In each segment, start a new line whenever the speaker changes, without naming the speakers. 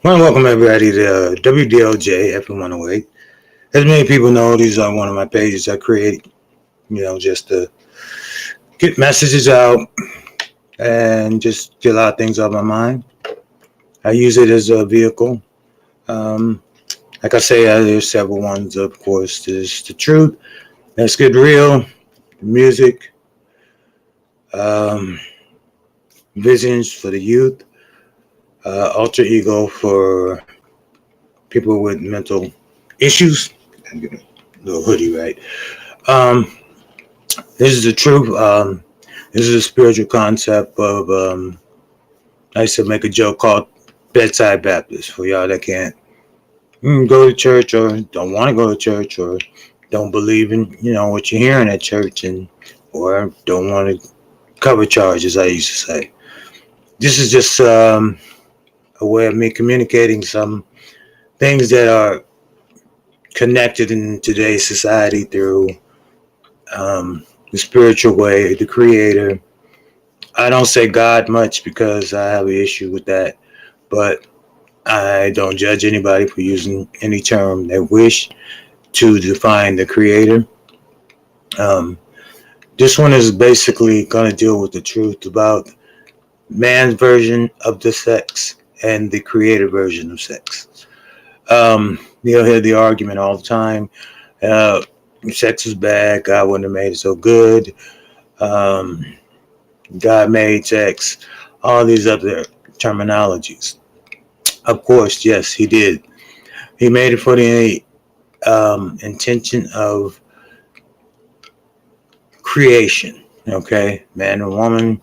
I want to welcome everybody to WDLJ F108. As many people know, these are one of my pages I create, just to get messages out and just get a lot of things off my mind. I use it as a vehicle. Um, like I say, there's several ones, of course. There's the truth, let's get real, music, um, visions for the youth, alter ego for people with mental issues. I'm getting a little hoodie, right? Um, this is the truth. This is a spiritual concept of, I used to make a joke called bedside Baptist for y'all that can't go to church or don't want to go to church or don't believe in, what you're hearing at church or don't want to cover charges, I used to say. This is just a way of me communicating some things that are connected in today's society through the spiritual way, the creator. I don't say God much because I have an issue with that, but I don't judge anybody for using any term they wish to define the creator. This one is basically going to deal with the truth about man's version of the sex and the creator version of sex. You'll hear the argument all the time. Sex is bad. God wouldn't have made it so good. God made sex. All these other terminologies. Of course, yes, he did. He made it for the intention of creation. Okay, man and woman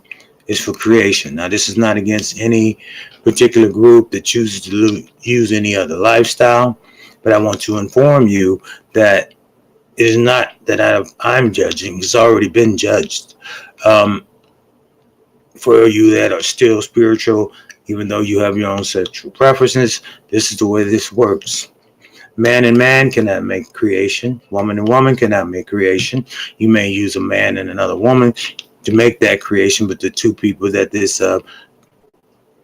is for creation. Now, this is not against any particular group that chooses to use any other lifestyle, but I want to inform you that it is not that I'm judging. It's already been judged. For you that are still spiritual, even though you have your own sexual preferences, this is the way this works. Man and man cannot make creation. Woman and woman cannot make creation. You may use a man and another woman to make that creation, but the two people that this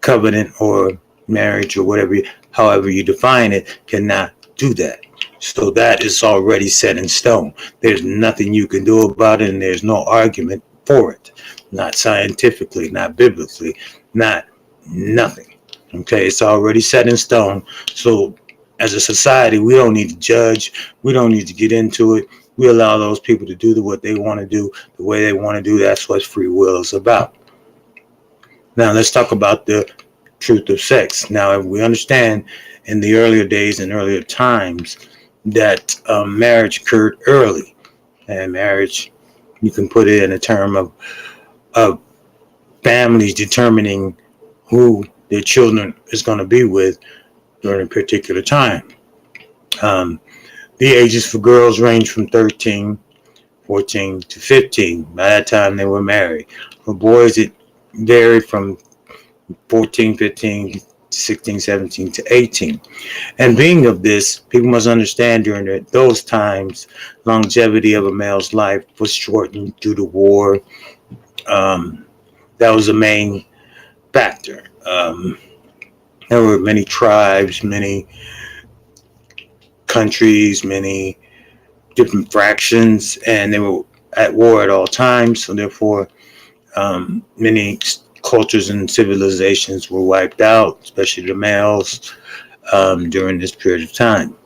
covenant or marriage or whatever, however you define it, cannot do that. So that is already set in stone. There's nothing you can do about it, and there's no argument for it. Not scientifically, not biblically, not nothing. Okay, it's already set in stone. So as a society, we don't need to judge. We don't need to get into it. We allow those people to do what they want to do, the way they want to do. That's what free will is about. Now, let's talk about the truth of sex. Now, we understand in the earlier days and earlier times that marriage occurred early. And marriage, you can put it in a term of families determining who their children is going to be with during a particular time. The ages for girls range from 13, 14 to 15. By that time, they were married. For boys, it varied from 14, 15, 16, 17 to 18. And being of this, people must understand during those times, longevity of a male's life was shortened due to war. That was the main factor. There were many tribes, many countries, many different fractions, and they were at war at all times. So therefore, many cultures and civilizations were wiped out, especially the males, during this period of time.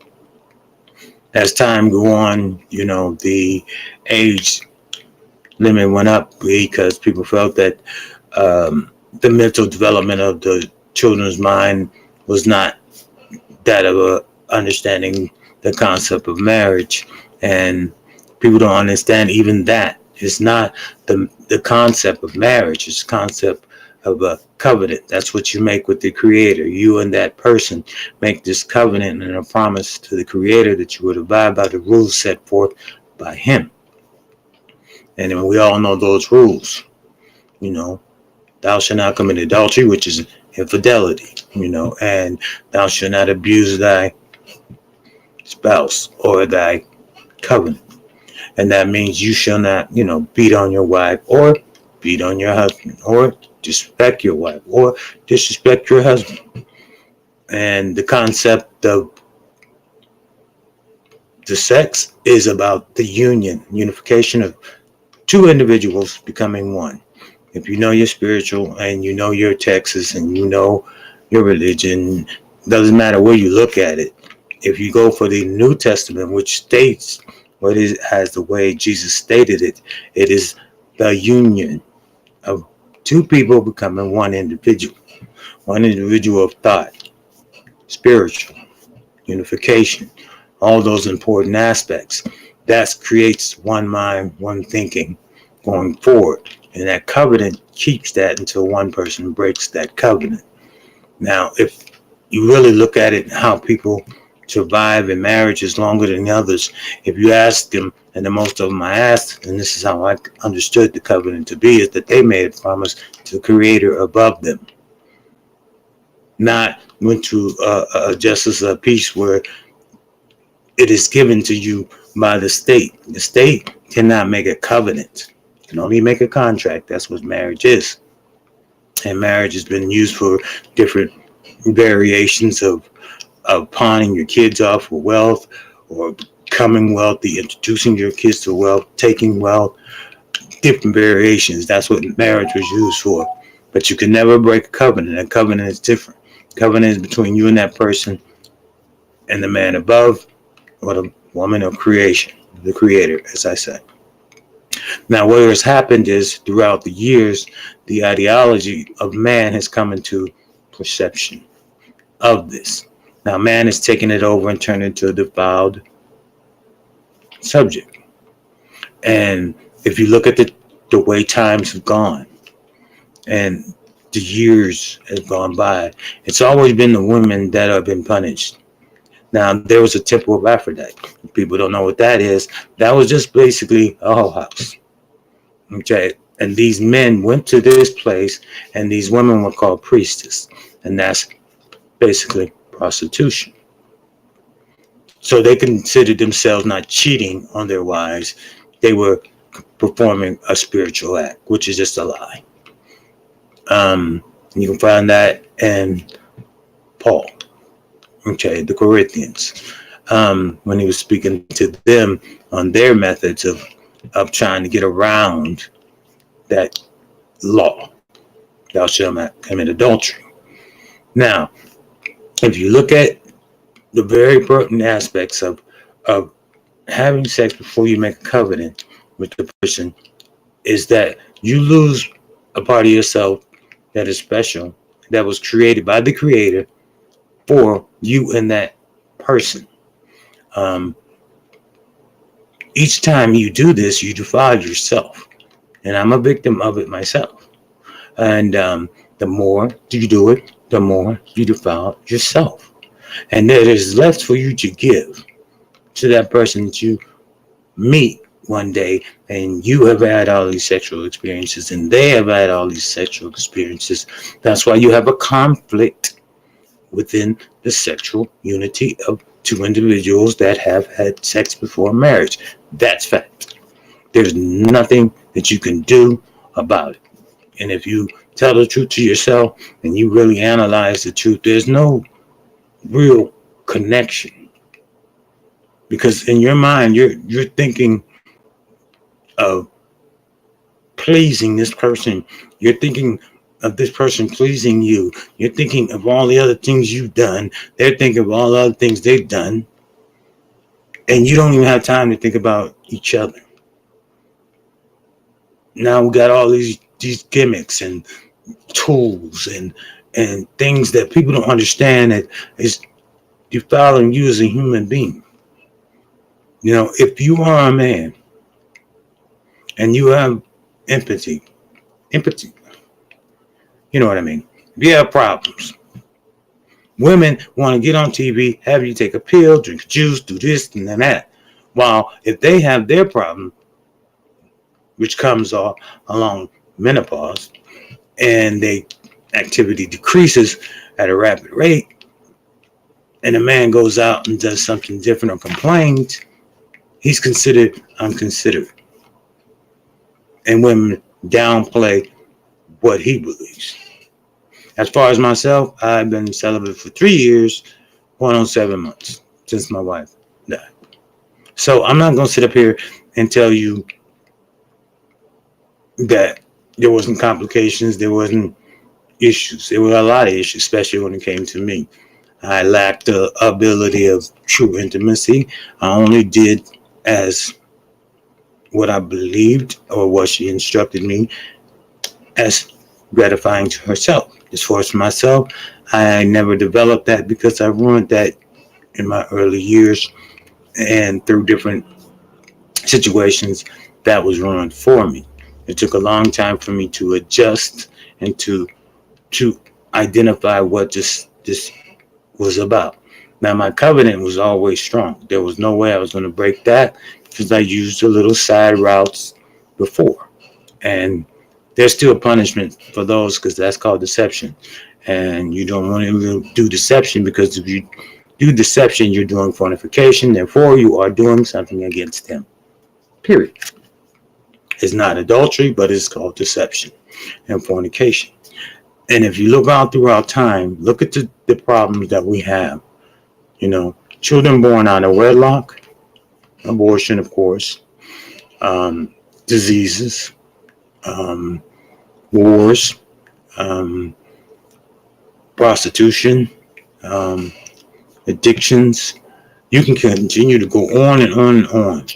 As time go on, the age limit went up because people felt that the mental development of the children's mind was not that of understanding the concept of marriage, and people don't understand even that. It's not the concept of marriage, it's the concept of a covenant. That's what you make with the creator. You and that person make this covenant and a promise to the creator that you would abide by the rules set forth by him. And we all know those rules. Thou shalt not commit adultery, which is infidelity, and thou shalt not abuse thy spouse or thy covenant. And that means you shall not, beat on your wife or beat on your husband or disrespect your wife or disrespect your husband. And the concept of the sex is about the unification of two individuals becoming one. If you know your spiritual and you know your texts and you know your religion, doesn't matter where you look at it. If you go for the New Testament, which states what is as the way Jesus stated it, it is the union of two people becoming one individual of thought, spiritual, unification, all those important aspects. That creates one mind, one thinking going forward. And that covenant keeps that until one person breaks that covenant. Now, if you really look at it, how people survive in marriages longer than others, if you ask them, and the most of them I asked, and this is how I understood the covenant to be, is that they made a promise to the Creator above them. Not went to a justice of peace where it is given to you by the state. The state cannot make a covenant. It can only make a contract. That's what marriage is. And marriage has been used for different variations of pawning your kids off for wealth, or becoming wealthy, introducing your kids to wealth, taking wealth, different variations. That's what marriage was used for. But you can never break a covenant. A covenant is different. Covenant is between you and that person and the man above, or the woman of creation, the Creator, as I said. Now, what has happened is throughout the years, the ideology of man has come into perception of this. Now, man has taken it over and turned it into a defiled subject. And if you look at the way times have gone and the years have gone by, it's always been the women that have been punished. Now, there was a temple of Aphrodite. If people don't know what that is. That was just basically a whole house. Okay. And these men went to this place, and these women were called priestess. And that's basically prostitution. So they considered themselves not cheating on their wives. They were performing a spiritual act, which is just a lie. You can find that in Paul. Okay, the Corinthians, when he was speaking to them on their methods of trying to get around that law, thou shalt not commit adultery. Now, if you look at the very important aspects of having sex before you make a covenant with the person, is that you lose a part of yourself that is special, that was created by the Creator for you and that person. Each time you do this, you defile yourself. And I'm a victim of it myself. And the more you do it, the more you defile yourself. And there is less for you to give to that person that you meet one day, and you have had all these sexual experiences, and they have had all these sexual experiences. That's why you have a conflict within the sexual unity of two individuals that have had sex before marriage. That's fact. There's nothing that you can do about it. And if you tell the truth to yourself and you really analyze the truth, there's no real connection. Because in your mind, you're thinking of pleasing this person. You're thinking of this person pleasing you. You're thinking of all the other things you've done. They're thinking of all the other things they've done. And you don't even have time to think about each other. Now we got all these gimmicks and tools and things that people don't understand that is defiling you as a human being. You know, if you are a man and you have empathy, you know what I mean? If you have problems, women want to get on TV, have you take a pill, drink juice, do this and that. While if they have their problem, which comes off along menopause, and their activity decreases at a rapid rate, and a man goes out and does something different or complains, he's considered unconsiderate. And women downplay what he believes. As far as myself, I've been celibate for 3 years, going on 7 months since my wife died. So I'm not going to sit up here and tell you that there wasn't complications, there wasn't issues. There were a lot of issues, especially when it came to me. I lacked the ability of true intimacy. I only did as what I believed or what she instructed me as gratifying to herself. As far as myself, I never developed that because I ruined that in my early years, and through different situations that was ruined for me. It took a long time for me to adjust and to identify what this was about. Now my covenant was always strong. There was no way I was going to break that because I used a little side routes before, and there's still punishment for those because that's called deception, and you don't want to do deception because if you do deception, you're doing fornication. Therefore, you are doing something against him. Period. It's not adultery, but it's called deception and fornication. And if you look out throughout time, look at the problems that we have. Children born out of wedlock, abortion, of course, diseases, wars, prostitution, addictions. You can continue to go on and on and on.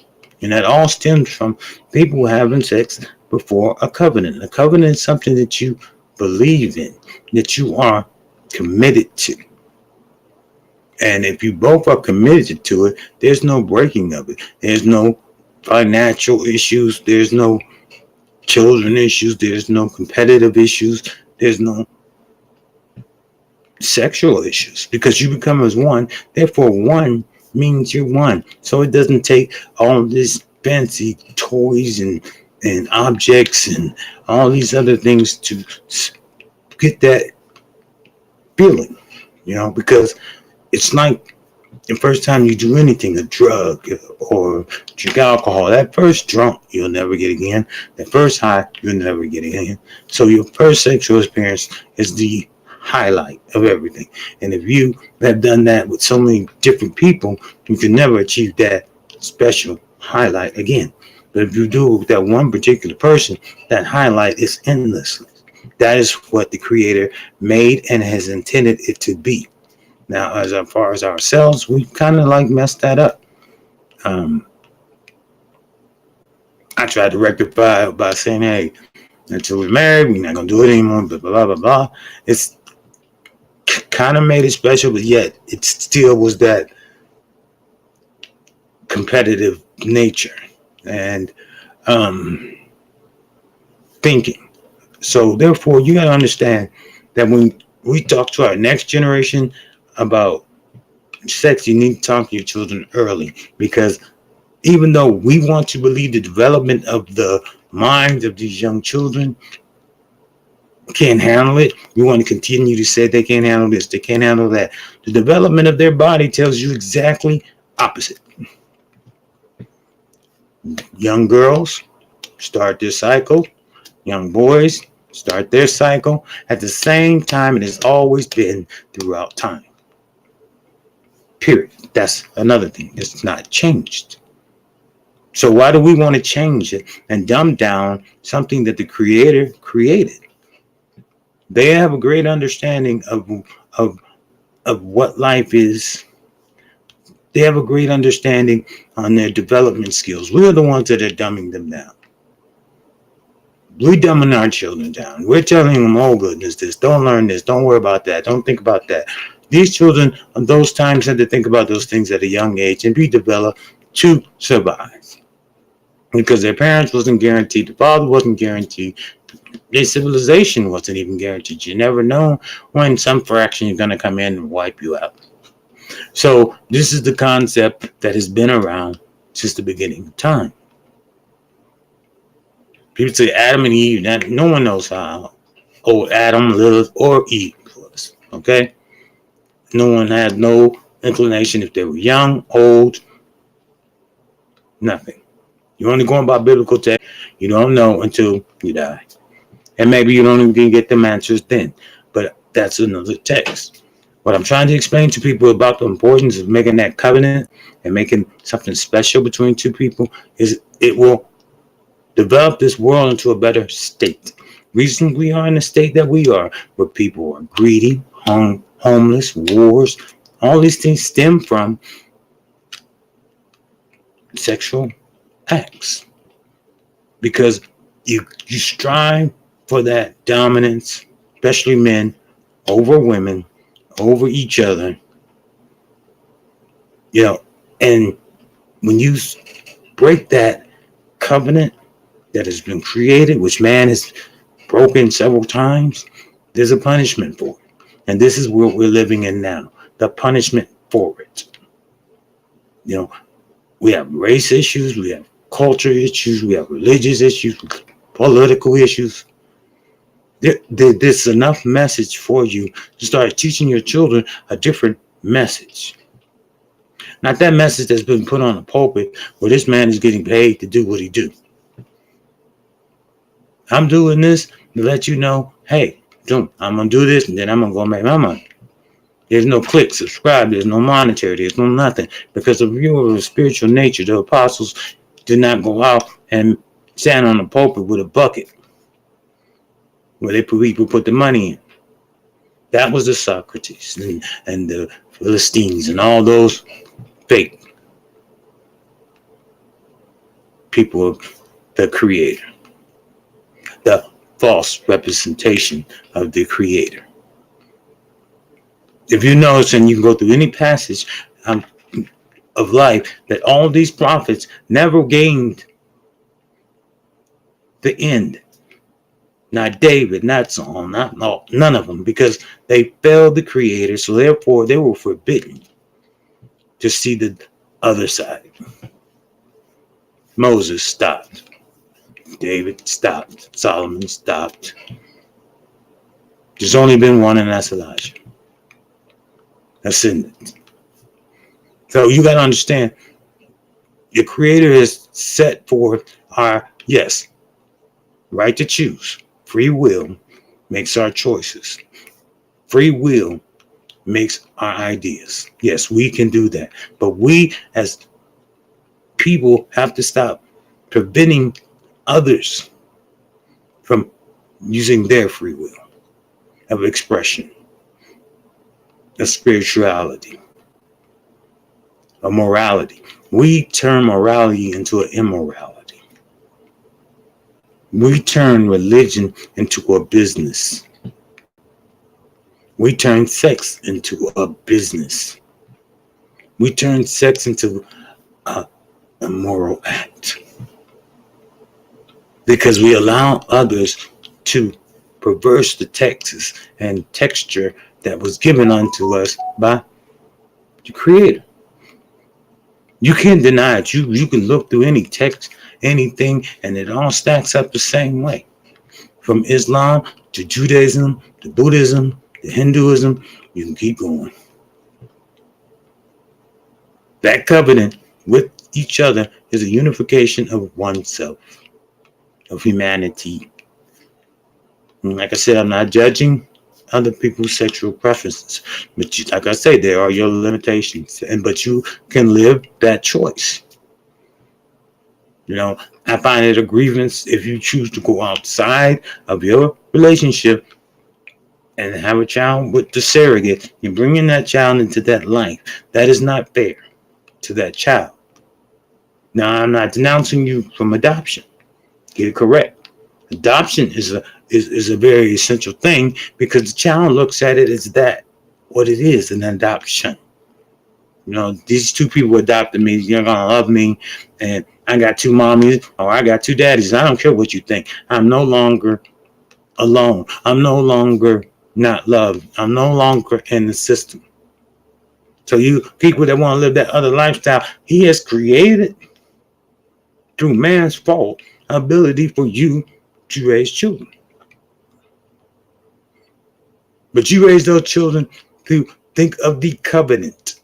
And that all stems from people having sex before a covenant. A covenant is something that you believe in, that you are committed to. And if you both are committed to it, there's no breaking of it. There's no financial issues. There's no children issues. There's no competitive issues. There's no sexual issues because you become as one. Therefore, one means you're one. So it doesn't take all this fancy toys and objects and all these other things to get that feeling, because it's like the first time you do anything, a drug or drink alcohol, that first drunk you'll never get again. The first high you'll never get again. So your first sexual experience is the highlight of everything. And if you have done that with so many different people, you can never achieve that special highlight again. But if you do it with that one particular person, that highlight is endless. That is what the Creator made and has intended it to be. Now, as far as ourselves, we kind of messed that up. I tried to rectify it by saying, hey, until we're married, we're not going to do it anymore, blah, blah, blah, blah. It's kind of made it special, but yet it still was that competitive nature and thinking. So therefore, you got to understand that when we talk to our next generation about sex, you need to talk to your children early, because even though we want to believe the development of the minds of these young children can't handle it, we want to continue to say they can't handle this, they can't handle that. The development of their body tells you exactly opposite. Young girls start their cycle, young boys start their cycle at the same time it has always been throughout time. Period. That's another thing. It's not changed. So why do we want to change it and dumb down something that the Creator created? They have a great understanding of what life is. They have a great understanding on their development skills. We're the ones that are dumbing them down. We're dumbing our children down. We're telling them, oh goodness, this, don't learn this, don't worry about that, don't think about that. These children on those times had to think about those things at a young age and be developed to survive. Because their parents wasn't guaranteed, the father wasn't guaranteed, their civilization wasn't even guaranteed. You never know when some fraction is going to come in and wipe you out. So this is the concept that has been around since the beginning of time. People say Adam and Eve. No one knows how old Adam, Lilith, or Eve was. Okay? No one had no inclination if they were young, old, nothing. You're only going by biblical text. You don't know until you die. And maybe you don't even get them answers then. But that's another text. What I'm trying to explain to people about the importance of making that covenant and making something special between two people is it will develop this world into a better state. Reason we are in the state that we are, where people are greedy, homeless, wars, all these things stem from sexual acts. Because you strive for that dominance, especially men, over women, over each other. And when you break that covenant that has been created, which man has broken several times, there's a punishment for it. And this is what we're living in now, the punishment for it. We have race issues, we have culture issues, we have religious issues, political issues. There's enough message for you to start teaching your children a different message. Not that message that's been put on the pulpit where this man is getting paid to do what he do. I'm doing this to let you know, hey, I'm going to do this and then I'm going to go make my money. There's no click, subscribe, there's no monetary, there's no nothing. Because of your spiritual nature, the apostles did not go out and stand on the pulpit with a bucket where people put the money in. That was the Socrates and the Philistines and all those fake people of the Creator. The false representation of the Creator. If you notice, and you can go through any passage of life, that all these prophets never gained the end. Not David, not Saul, none of them, because they failed the Creator, so therefore they were forbidden to see the other side. Moses stopped. David stopped. Solomon stopped. There's only been one, and that's Elijah. Ascended. So you got to understand, your Creator has set forth our, yes, right to choose. Free will makes our choices. Free will makes our ideas. Yes, we can do that. But we as people have to stop preventing others from using their free will of expression, of spirituality, of morality. We turn morality into an immorality. We turn religion into a business. We turn sex into a business. We turn sex into a moral act. Because we allow others to perverse the texts and texture that was given unto us by the Creator. You can't deny it. You can look through any text, anything, and it all stacks up the same way. From Islam to Judaism to Buddhism to Hinduism, you can keep going. That covenant with each other is a unification of oneself, of humanity. And like I said, I'm not judging other people's sexual preferences, but like I say, there are your limitations, but you can live that choice. I find it a grievance if you choose to go outside of your relationship and have a child with the surrogate. You're bringing that child into that life. That is not fair to that child. Now, I'm not denouncing you from adoption. Get it correct. Adoption is a very essential thing because the child looks at it as that, what it is, an adoption. These two people adopted me. You're going to love me. And I got two mommies or I got two daddies. I don't care what you think. I'm no longer alone. I'm no longer not loved. I'm no longer in the system. So you people that want to live that other lifestyle, He has created through man's fault ability for you to raise children. But you raise those children to think of the covenant.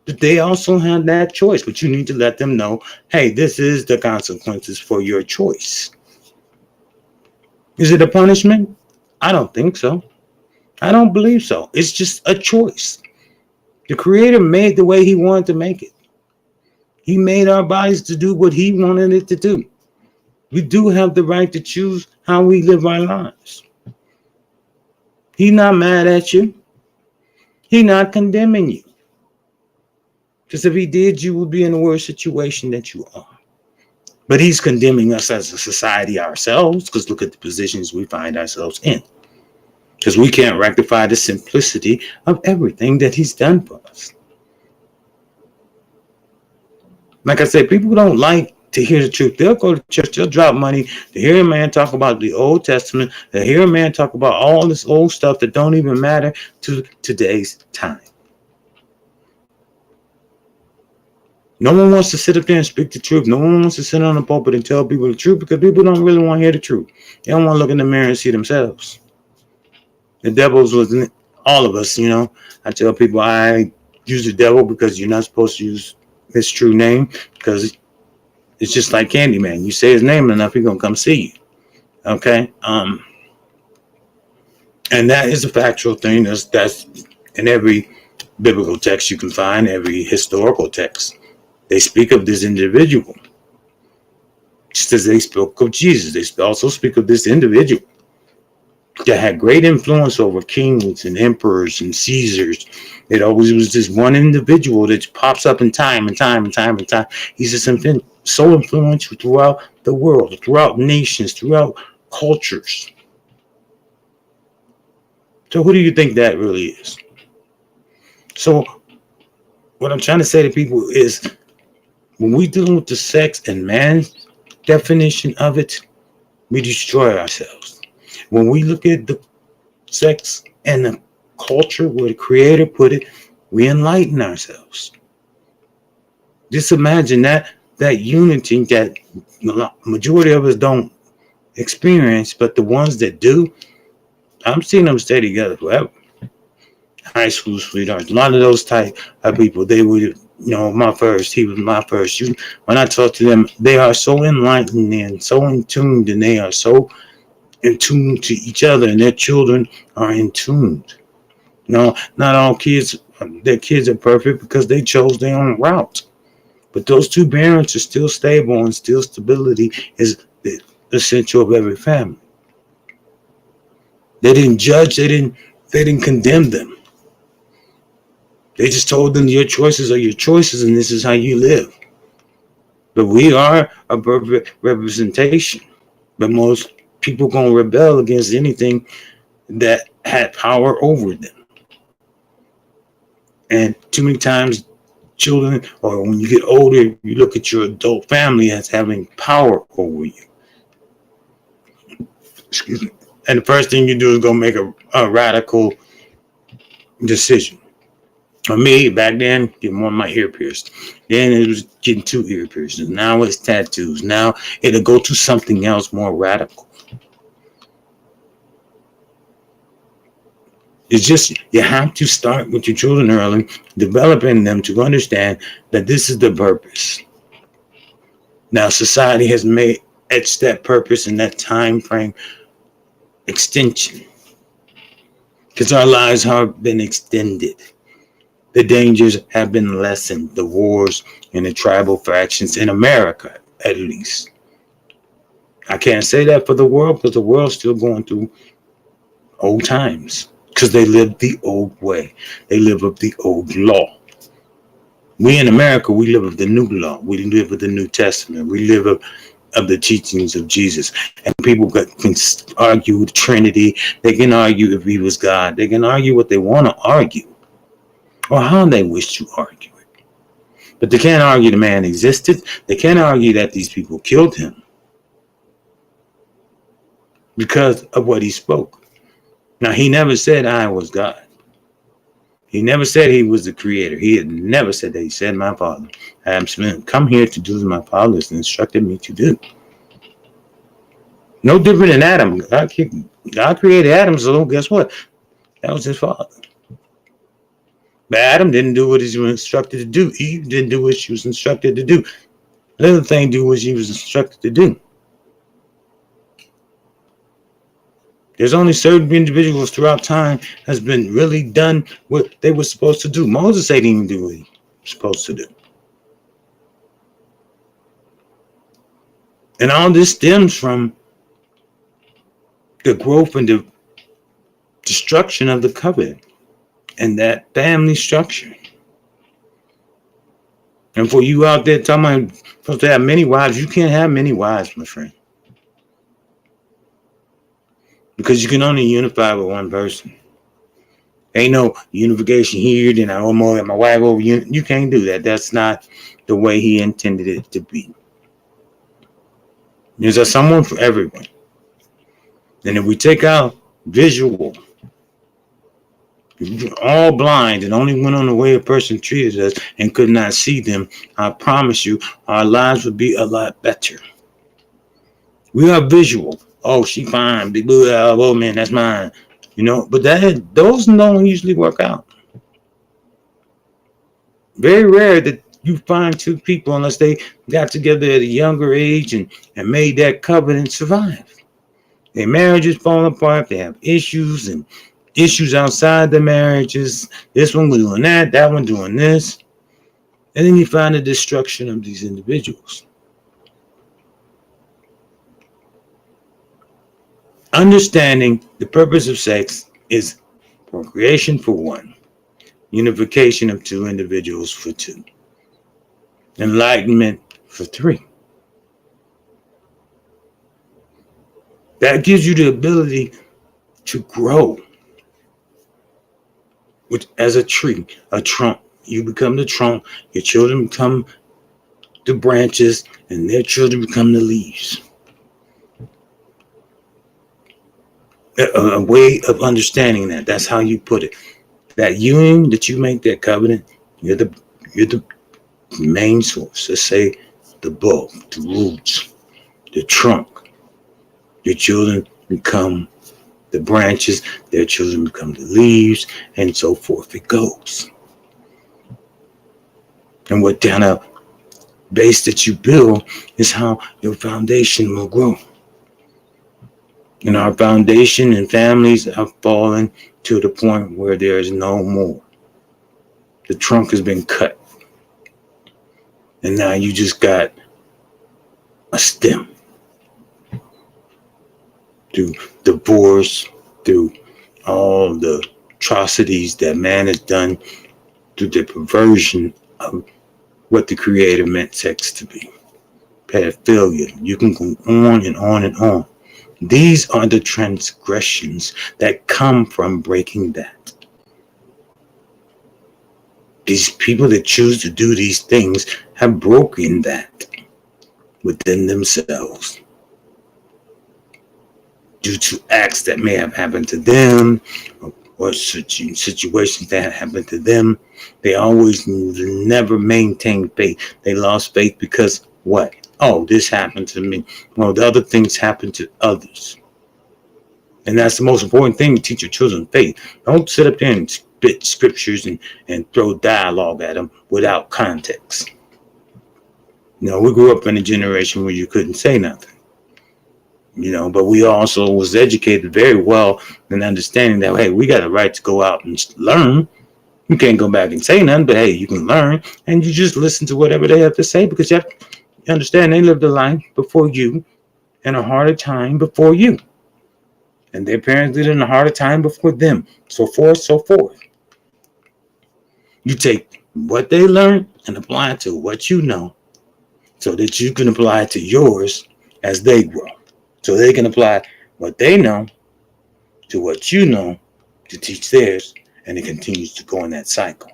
But they also have that choice, but you need to let them know, hey, this is the consequences for your choice. Is it a punishment? I don't think so. I don't believe so. It's just a choice. The Creator made the way He wanted to make it. He made our bodies to do what He wanted it to do. We do have the right to choose how we live our lives. He's not mad at you. He's not condemning you. Because if He did, you would be in a worse situation that you are. But He's condemning us as a society ourselves, because look at the positions we find ourselves in. Because we can't rectify the simplicity of everything that He's done for us. Like I said, people don't like to hear the truth. They'll go to church, they'll drop money to hear a man talk about the Old Testament, to hear a man talk about all this old stuff that don't even matter to today's time. No one wants to sit up there and speak the truth. No one wants to sit on the pulpit and tell people the truth, because people don't really want to hear the truth. They don't want to look in the mirror and see themselves. The devil's within all of us, I tell people I use the devil because you're not supposed to use his true name, because it's just like Candyman. You say his name enough, he's going to come see you. Okay? And that is a factual thing. That's in every biblical text you can find, every historical text. They speak of this individual. Just as they spoke of Jesus, they also speak of this individual that had great influence over kings and emperors and Caesars. It always was this one individual that pops up in time and time and time and time. He's just so influential throughout the world, throughout nations, throughout cultures. So who do you think that really is? So what I'm trying to say to people is, when we deal with the sex and man's definition of it, we destroy ourselves. When we look at the sex and the culture where the Creator put it, we enlighten ourselves. Just imagine that unity that the majority of us don't experience, but the ones that do, I'm seeing them stay together forever. High school sweethearts, a lot of those type of people, they would, he was my first. When I talk to them, they are so enlightened and so in tune, and they are so in tune to each other, and their children are in tune. Not all kids, their kids are perfect because they chose their own route. But those two parents are still stable, and still stability is the essential of every family. They didn't judge, they didn't condemn them. They just told them your choices are your choices, and this is how you live. But we are a perfect representation. But most people gonna rebel against anything that had power over them. And too many times, children, or when you get older, you look at your adult family as having power over you. Excuse me. And the first thing you do is go make a radical decision. For me, back then, getting one of my ear pierced. Then it was getting 2 ear piercings. Now it's tattoos. Now it'll go to something else more radical. It's just, you have to start with your children early, developing them to understand that this is the purpose. Now, society has etched that purpose in that time frame extension, because our lives have been extended. The dangers have been lessened. The wars and the tribal factions in America, at least. I can't say that for the world, because the world's still going through old times, because they live the old way. They live of the old law. We in America, we live of the new law. We live of the New Testament. We live of the teachings of Jesus. And people can argue with Trinity. They can argue if he was God. They can argue what they want to argue, or how they wish to argue it. But they can't argue the man existed. They can't argue that these people killed him because of what he spoke. Now, he never said I was God. He never said he was the creator. He had never said that. He said, my Father, I am come here to do as my Father has instructed me to do. No different than Adam. God created Adam, so guess what? That was his father. But Adam didn't do what he was instructed to do. Eve didn't do what she was instructed to do. The other thing do what she was instructed to do. There's only certain individuals throughout time has been really done what they were supposed to do. Moses didn't even do what he was supposed to do. And all this stems from the growth and the destruction of the covenant and that family structure. And for you out there talking about supposed to have many wives, you can't have many wives, my friend. Because you can only unify with one person. Ain't no unification here, then I'm more at my wife over you. You can't do that. That's not the way he intended it to be. There's a someone for everyone. And if we take out visual, if we're all blind and only went on the way a person treated us and could not see them, I promise you, our lives would be a lot better. We are visual. Oh, she fine. Big blue. Oh man, that's mine. But those don't usually work out. Very rare that you find two people unless they got together at a younger age and made that covenant survive. Their marriages fall apart. They have issues and issues outside the marriages. This one doing that one doing this. And then you find the destruction of these individuals. Understanding the purpose of sex is procreation for one, unification of two individuals for two, enlightenment for three. That gives you the ability to grow as a tree, a trunk. You become the trunk, your children become the branches, and their children become the leaves. A way of understanding that. That's how you put it. That union that you make, that covenant, you're the main source. Let's say the bulb, the roots, the trunk. Your children become the branches, their children become the leaves, and so forth it goes. And what kind of base that you build is how your foundation will grow. And our foundation and families have fallen to the point where there is no more. The trunk has been cut. And now you just got a stem. Through divorce, through all the atrocities that man has done, through the perversion of what the Creator meant sex to be. Pedophilia. You can go on and on and on. These are the transgressions that come from breaking that. These people that choose to do these things have broken that within themselves. Due to acts that may have happened to them or situations that happened to them, they always never maintained faith. They lost faith because what? Oh, this happened to me. Well, the other things happen to others. And that's the most important thing to teach your children faith. Don't sit up there and spit scriptures and throw dialogue at them without context. We grew up in a generation where you couldn't say nothing. But we also was educated very well in understanding that, hey, we got a right to go out and learn. You can't go back and say nothing, but hey, you can learn. And you just listen to whatever they have to say because you have to understand they lived a life before you and a harder time before you. And their parents did it in a harder time before them. So forth, so forth. You take what they learned and apply it to what you know so that you can apply it to yours as they grow. So they can apply what they know to what you know to teach theirs, and it continues to go in that cycle.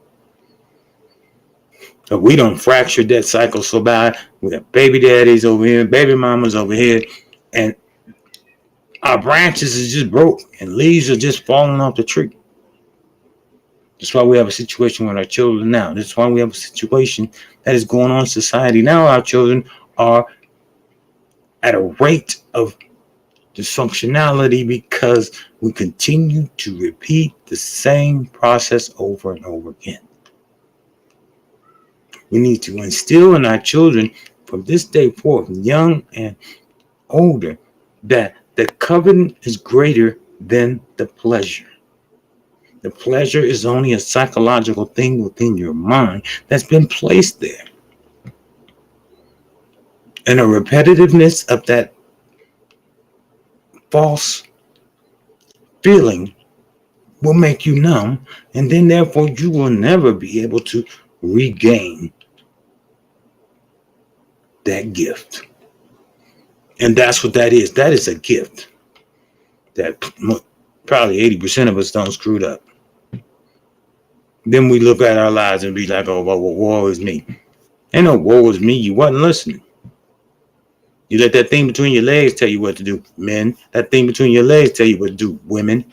But we don't fracture that cycle so bad. We have baby daddies over here, baby mamas over here, and our branches is just broke and leaves are just falling off the tree. That's why we have a situation with our children now. That's why we have a situation that is going on in society now. Our children are at a rate of dysfunctionality because we continue to repeat the same process over and over again. We need to instill in our children from this day forth, young and older, that the covenant is greater than the pleasure. The pleasure is only a psychological thing within your mind that's been placed there. And the repetitiveness of that false feeling will make you numb, and then therefore you will never be able to regain that gift. And that's what that is. That is a gift that probably 80% of us don't screwed up. Then we look at our lives and be like, oh, well, woe is me. Ain't no woe is me. You wasn't listening. You let that thing between your legs tell you what to do, men. That thing between your legs tell you what to do, women.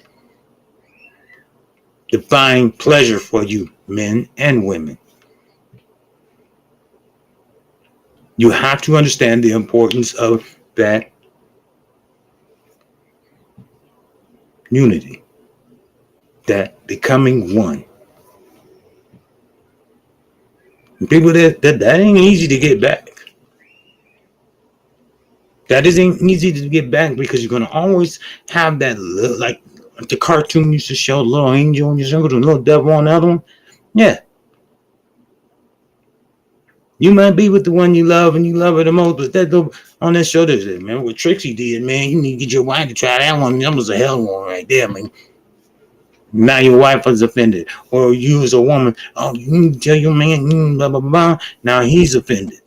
Define pleasure for you, men and women. You have to understand the importance of that unity, that becoming one. And people that ain't easy to get back. That isn't easy to get back because you're gonna always have that little, like the cartoon used to show, little angel on your shoulder, the little devil on the other one. Yeah. You might be with the one you love and you love her the most, but that little on that shoulder, man, what Trixie did, man, you need to get your wife to try that one. That was a hell one right there, man. Now your wife is offended. Or you as a woman, oh, you need to tell your man, blah, blah, blah. Now he's offended.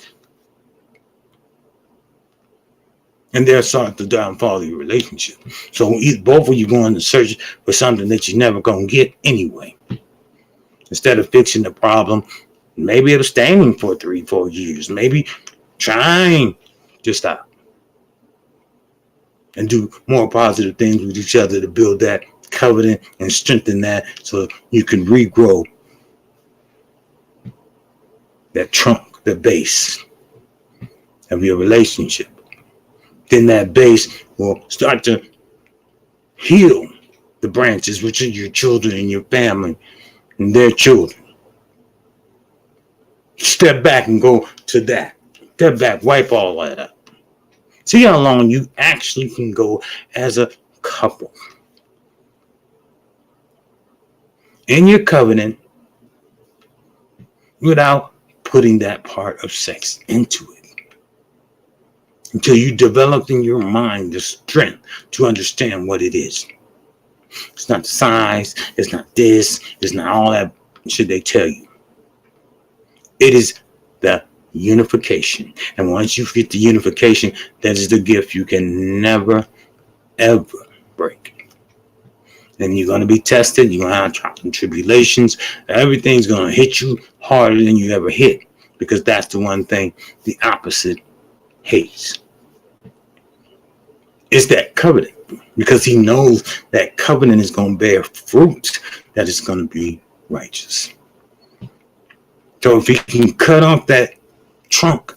And they're starting to downfall your relationship. So both of you going to search for something that you're never going to get anyway. Instead of fixing the problem, maybe abstaining for 3-4 years, maybe trying to stop and do more positive things with each other to build that covenant and strengthen that so you can regrow that trunk, the base of your relationship. Then that base will start to heal the branches, which are your children and your family and their children. Step back and go to that. Step back, wipe all that up. See how long you actually can go as a couple. In your covenant without putting that part of sex into it. Until you develop in your mind the strength to understand what it is. It's not the size, it's not this, it's not all that shit they tell you. It is the unification. And once you get the unification, that is the gift you can never, ever break. And you're going to be tested. You're going to have trials and tribulations. Everything's going to hit you harder than you ever hit. Because that's the one thing the opposite hates. It's that covenant. Because he knows that covenant is going to bear fruit that is going to be righteous. So if he can cut off that trunk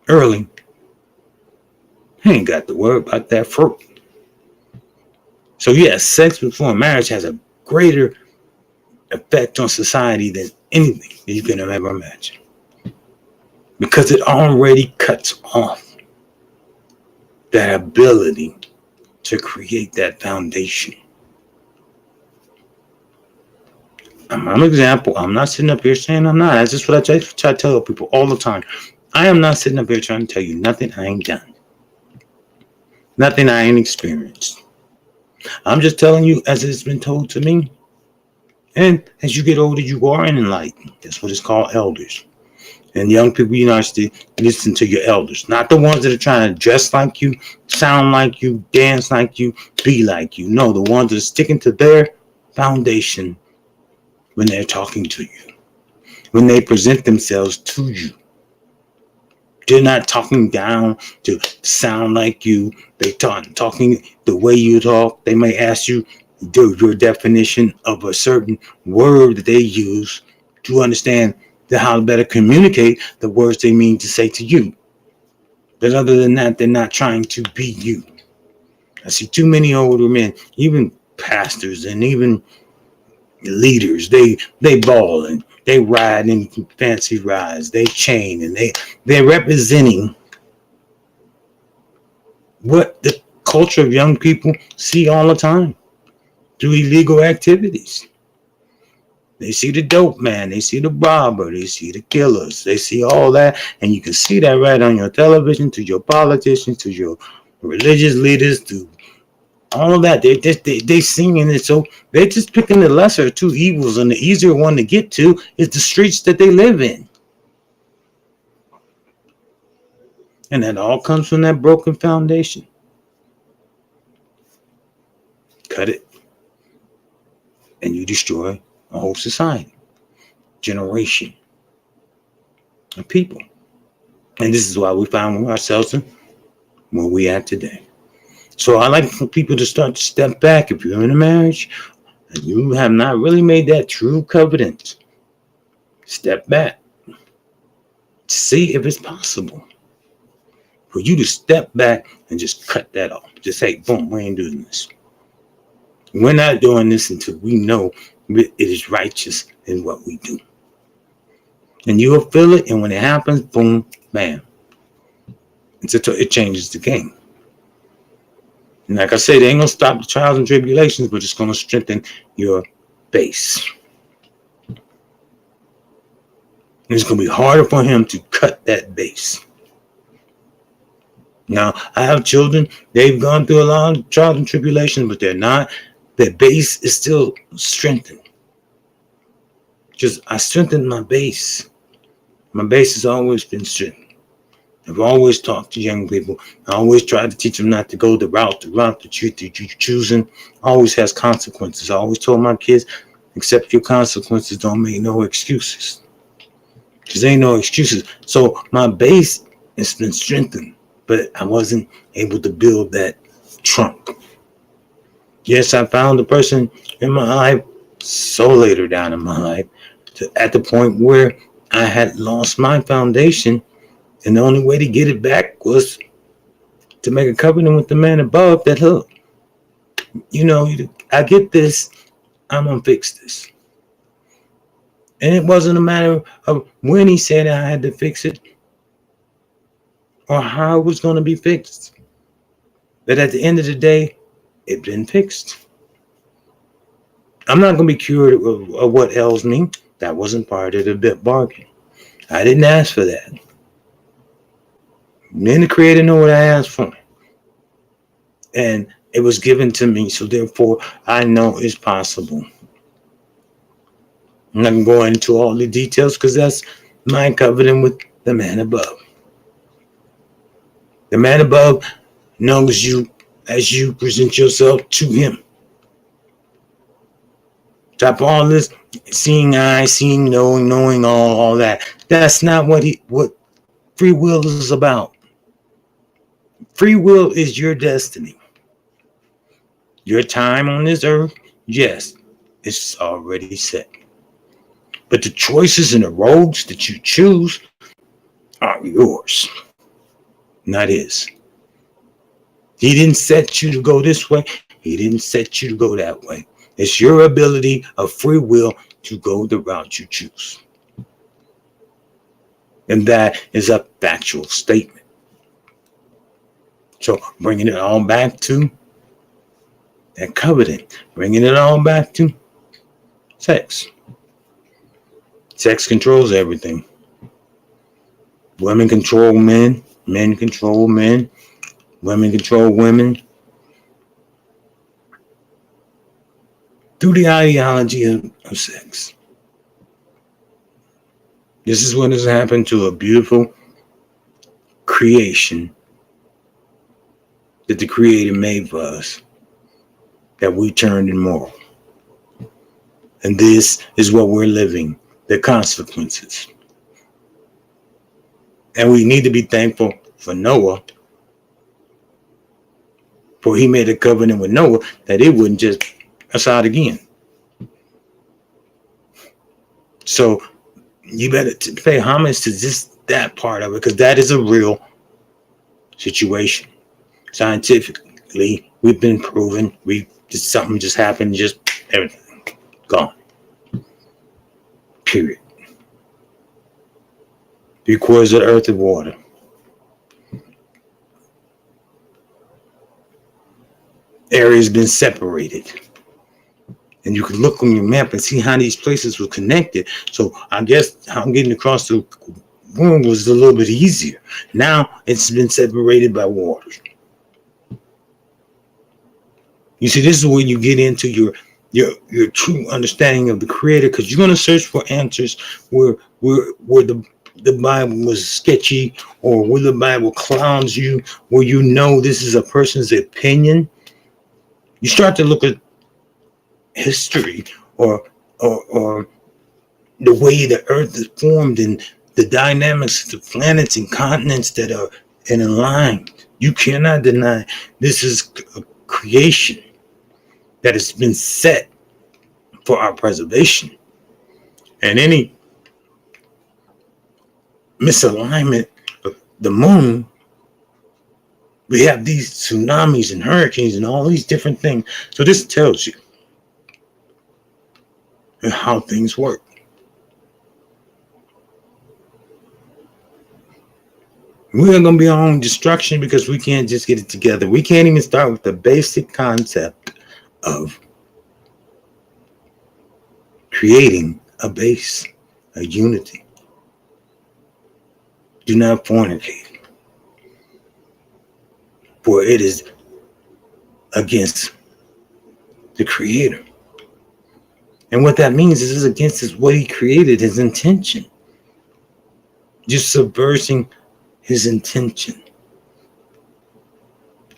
early, he ain't got to worry about that fruit. So yes, sex before marriage has a greater effect on society than anything that you can ever imagine. Because it already cuts off that ability to create that foundation. I'm an example. I'm not sitting up here saying I'm not. That's just what I try to tell people all the time. I am not sitting up here trying to tell you nothing I ain't done. Nothing I ain't experienced. I'm just telling you as it's been told to me. And as you get older, you are enlightened. That's what it's called, elders. And young people, you know, listen to your elders. Not the ones that are trying to dress like you, sound like you, dance like you, be like you. No, the ones that are sticking to their foundation when they're talking to you. When they present themselves to you. They're not talking down to sound like you. They're talking the way you talk. They may ask you your definition of a certain word that they use to understand how to better communicate the words they mean to say to you. But other than that, they're not trying to be you. I see too many older men, even pastors and even leaders, they ball and they ride in fancy rides, they chain, and they're representing what the culture of young people see all the time through illegal activities. They see the dope man, they see the robber, they see the killers, they see all that, and you can see that right on your television, to your politicians, to your religious leaders, to all of that. They singing it, so they're just picking the lesser of two evils, and the easier one to get to is the streets that they live in. And that all comes from that broken foundation. Cut it, and you destroy a whole society, generation of people. And this is why we found ourselves in where we at today. So I like for people to start to step back. If you're in a marriage and you have not really made that true covenant, step back. See if it's possible for you to step back and just cut that off. Just say, boom, we ain't doing this. We're not doing this until we know it is righteous in what we do. And you'll feel it, and when it happens, boom, bam. It changes the game. And like I said, they ain't going to stop the trials and tribulations, but it's going to strengthen your base. And it's going to be harder for him to cut that base. Now, I have children. They've gone through a lot of trials and tribulations, but they're not. Their base is still strengthened. I strengthened my base. My base has always been strengthened. I've always talked to young people. I always tried to teach them not to go the route that you're choosing always has consequences. I always told my kids, accept your consequences, don't make no excuses. Because ain't no excuses. So my base has been strengthened, but I wasn't able to build that trunk. Yes, I found the person in my life so later down in my life at the point where I had lost my foundation. And the only way to get it back was to make a covenant with the man above that, look, I get this, I'm going to fix this. And it wasn't a matter of when he said I had to fix it or how it was going to be fixed. But at the end of the day, it's been fixed. I'm not going to be cured of what ails me. That wasn't part of the bargain. I didn't ask for that. Then the Creator knew what I asked for. And it was given to me. So therefore, I know it's possible. I'm not going to go into all the details because that's my covenant with the man above. The man above knows you as you present yourself to him. Stop all this seeing eye, seeing, knowing all that. That's not what free will is about. Free will is your destiny. Your time on this earth, yes, it's already set. But the choices and the roads that you choose are yours, not his. He didn't set you to go this way. He didn't set you to go that way. It's your ability of free will to go the route you choose. And that is a factual statement. So bringing it all back to that covenant, bringing it all back to sex. Sex controls everything. Women control men, men control men, women control women. Through the ideology of sex. This is what has happened to a beautiful creation that the Creator made for us, that we turned immoral. And this is what we're living, the consequences. And we need to be thankful for Noah, for he made a covenant with Noah that it wouldn't just aside again. So you better pay homage to just that part of it, because that is a real situation. Scientifically, we've been proven. Something just happened, just everything gone. Period. 3/4 of the earth is water. areas been separated. And you can look on your map and see how these places were connected. So I guess how I'm getting across the room was a little bit easier. Now it's been separated by water. You see, this is where you get into your true understanding of the Creator, because you're going to search for answers where the Bible was sketchy, or where the Bible clowns you, where you know this is a person's opinion. You start to look at history or the way the earth is formed and the dynamics of the planets and continents that are in aligned. You cannot deny this is a creation that has been set for our preservation. And any misalignment of the moon, we have these tsunamis and hurricanes and all these different things. So this tells you how things work. We're going to be our own destruction because we can't just get it together. We can't even start with the basic concept of creating a base, a unity. Do not fornicate, for it is against the Creator. And what that means is against what He created, His intention. Just subversing His intention.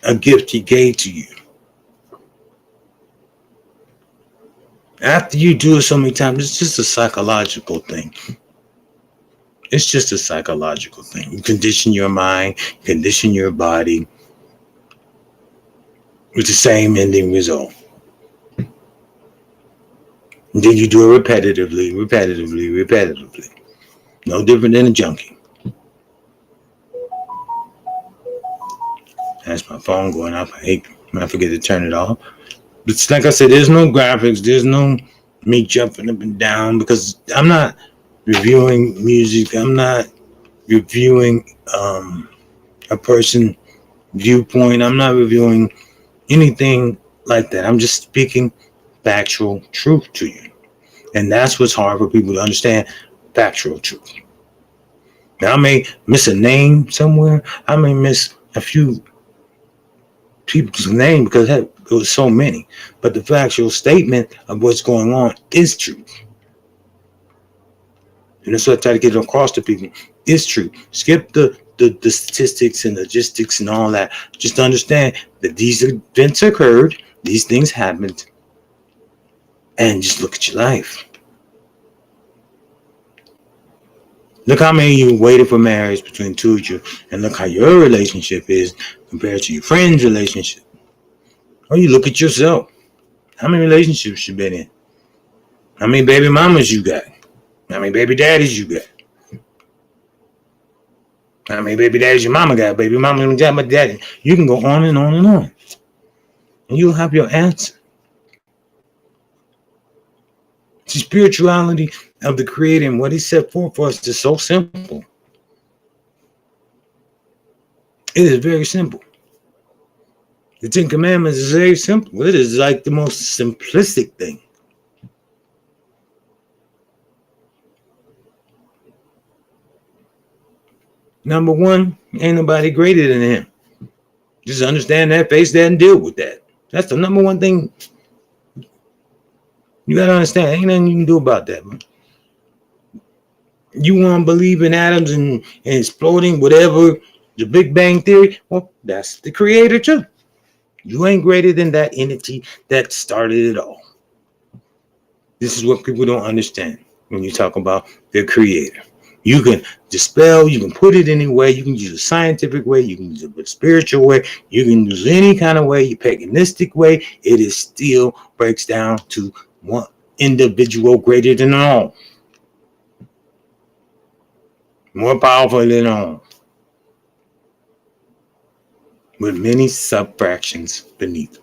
A gift He gave to you. After you do it so many times, it's just a psychological thing. It's just a psychological thing. You condition your mind, condition your body with the same ending result. And then you do it repetitively. No different than a junkie. That's my phone going off. I forget to turn it off. But like I said, there's no graphics. There's no me jumping up and down, because I'm not reviewing music. I'm not reviewing a person viewpoint. I'm not reviewing anything like that. I'm just speaking factual truth to you. And that's what's hard for people to understand, factual truth. Now, I may miss a name somewhere. I may miss a few people's name because it was so many. But the factual statement of what's going on is true. And that's what I try to get across to people. It's true. Skip the statistics and logistics and all that. Just understand that these events occurred, these things happened, and just look at your life. Look how many of you waited for marriage between two of you, and look how your relationship is compared to your friend's relationship. Or you look at yourself. How many relationships you been in? How many baby mamas you got? How many baby daddies you got? How many baby daddies your mama got? Baby mama got my daddy. You can go on and on and on. And you'll have your answer. The spirituality of the Creator and what He set forth for us is so simple. It is very simple. The Ten Commandments is very simple. It is like the most simplistic thing. Number one, ain't nobody greater than Him. Just understand that, face that, and deal with that. That's the number one thing. You gotta understand, ain't nothing you can do about that, man. You want to believe in atoms and exploding, whatever, the Big Bang Theory? Well, that's the Creator too. You ain't greater than that entity that started it all. This is what people don't understand when you talk about their Creator. You can dispel, you can put it any way, you can use a scientific way, you can use a spiritual way, you can use any kind of way, you paganistic way, it is still breaks down to one individual greater than all. More powerful than all. With many sub-fractions beneath.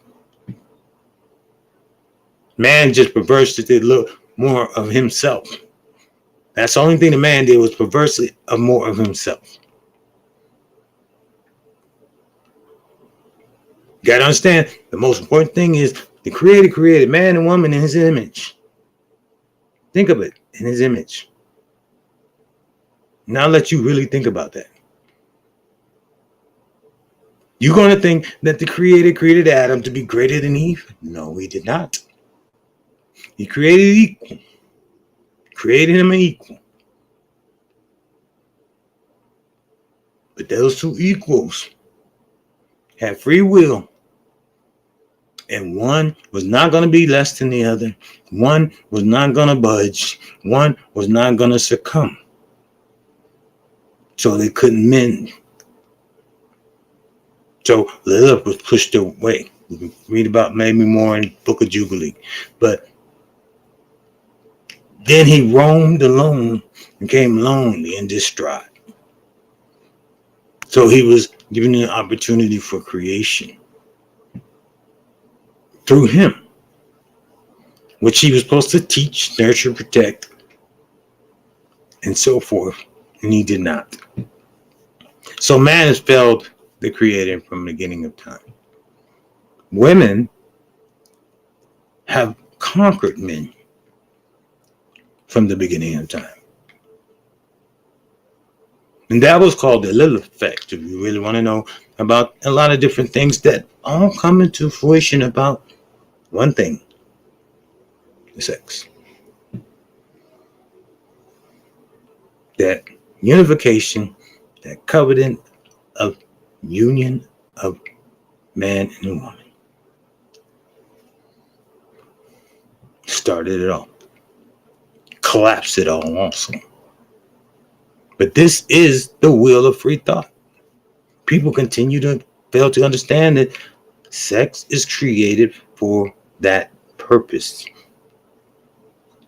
Man just perversely did look more of himself. That's the only thing the man did was perversely of more of himself. You got to understand, the most important thing is the Creator created man and woman in his image. Think of it, in his image. Now let you really think about that. You're going to think that the Creator created Adam to be greater than Eve? No, he did not. He created equal. Created him an equal. But those two equals had free will. And one was not going to be less than the other. One was not going to budge. One was not going to succumb. So they couldn't mend. So Lilith was pushed away. You can read about maybe more in the Book of Jubilee. But then he roamed alone and became lonely and distraught. So he was given an opportunity for creation through him, which he was supposed to teach, nurture, protect, and so forth. And he did not. So man has failed the Creator from the beginning of time. Women have conquered men from the beginning of time. And that was called the Lilith effect. If you really want to know about a lot of different things that all come into fruition about one thing, the sex. That unification, that covenant of union of man and a woman. Started it all. Collapsed it all also. But this is the will of free thought. People continue to fail to understand that sex is created for that purpose.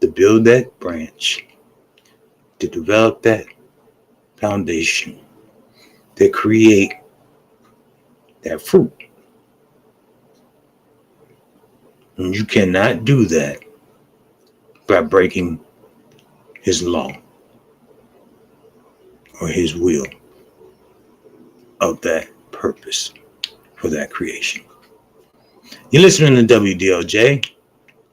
To build that branch. To develop that foundation. To create that fruit. And you cannot do that by breaking his law or his will of that purpose for that creation. You're listening to WDLJ,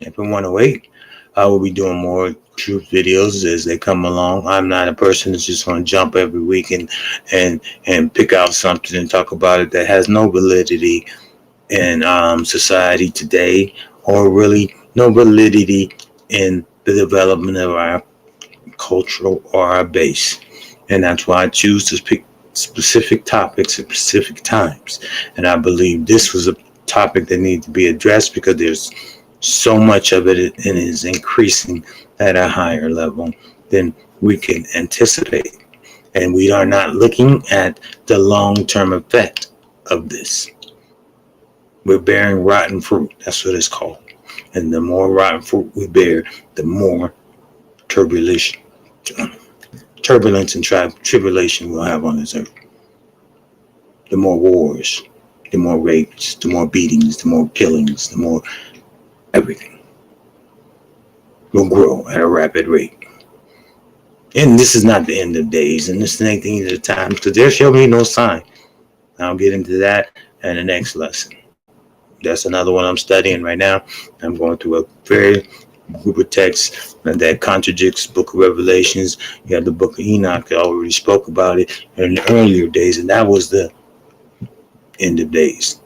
FM 108. I will be doing more truth videos as they come along. I'm not a person that's just going to jump every week and pick out something and talk about it that has no validity in society today, or really no validity in the development of our cultural or our base. And that's why I choose to pick specific topics at specific times. And I believe this was a topic that needs to be addressed because there's so much of it and it is increasing at a higher level than we can anticipate. And we are not looking at the long-term effect of this. We're bearing rotten fruit. That's what it's called. And the more rotten fruit we bear, the more turbulence and tribulation we'll have on this earth. The more wars, the more rapes, the more beatings, the more killings, the more everything will grow at a rapid rate. And this is not the end of days, and this ain't the end of the times, because there shall be no sign. I'll get into that in the next lesson. That's another one I'm studying right now. I'm going through a very group of texts that contradicts the Book of Revelations. You have the Book of Enoch. I already spoke about it in the earlier days, and that was the end of days.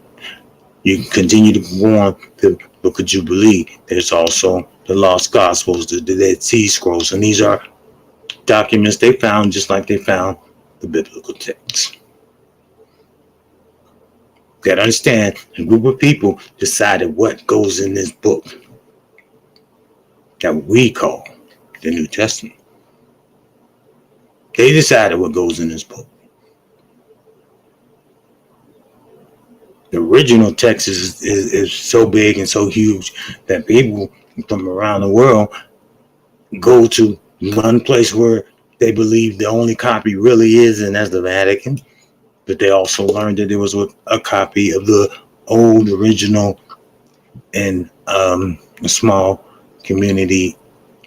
You can continue to go on to the Book of Jubilee. There's also the Lost Gospels, the Dead Sea Scrolls, and these are documents they found just like they found the biblical texts. You got to understand, a group of people decided what goes in this book that we call the New Testament. They decided what goes in this book. The original text is so big and so huge that people from around the world go to one place where they believe the only copy really is, and that's the Vatican. But they also learned that there was a copy of the old original in a small community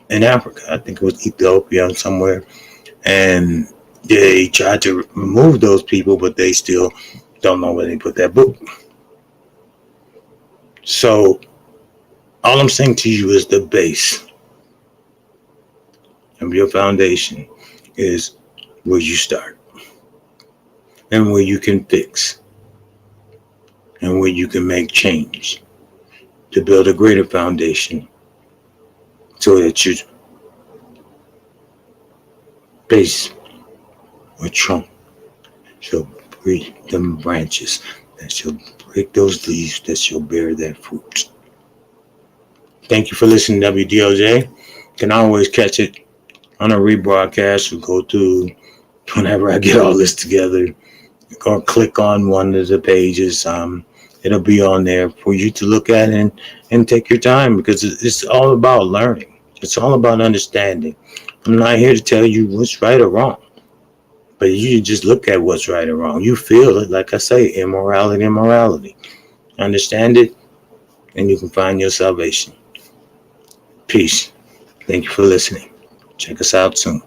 in Africa. I think it was Ethiopia somewhere. And they tried to remove those people, but they still don't know where they put that book. So all I'm saying to you is the base of your foundation is where you start and where you can fix and where you can make change to build a greater foundation so that your base or trunk shall break them branches, that shall break those leaves, that shall bear that fruit. Thank you for listening to WDOJ. You can always catch it on a rebroadcast or go to whenever I get all this together, or click on one of the pages. It'll be on there for you to look at and take your time, because it's all about learning. It's all about understanding. I'm not here to tell you what's right or wrong, but you just look at what's right or wrong. You feel it, like I say, immorality. Understand it, and you can find your salvation. Peace. Thank you for listening. Check us out soon.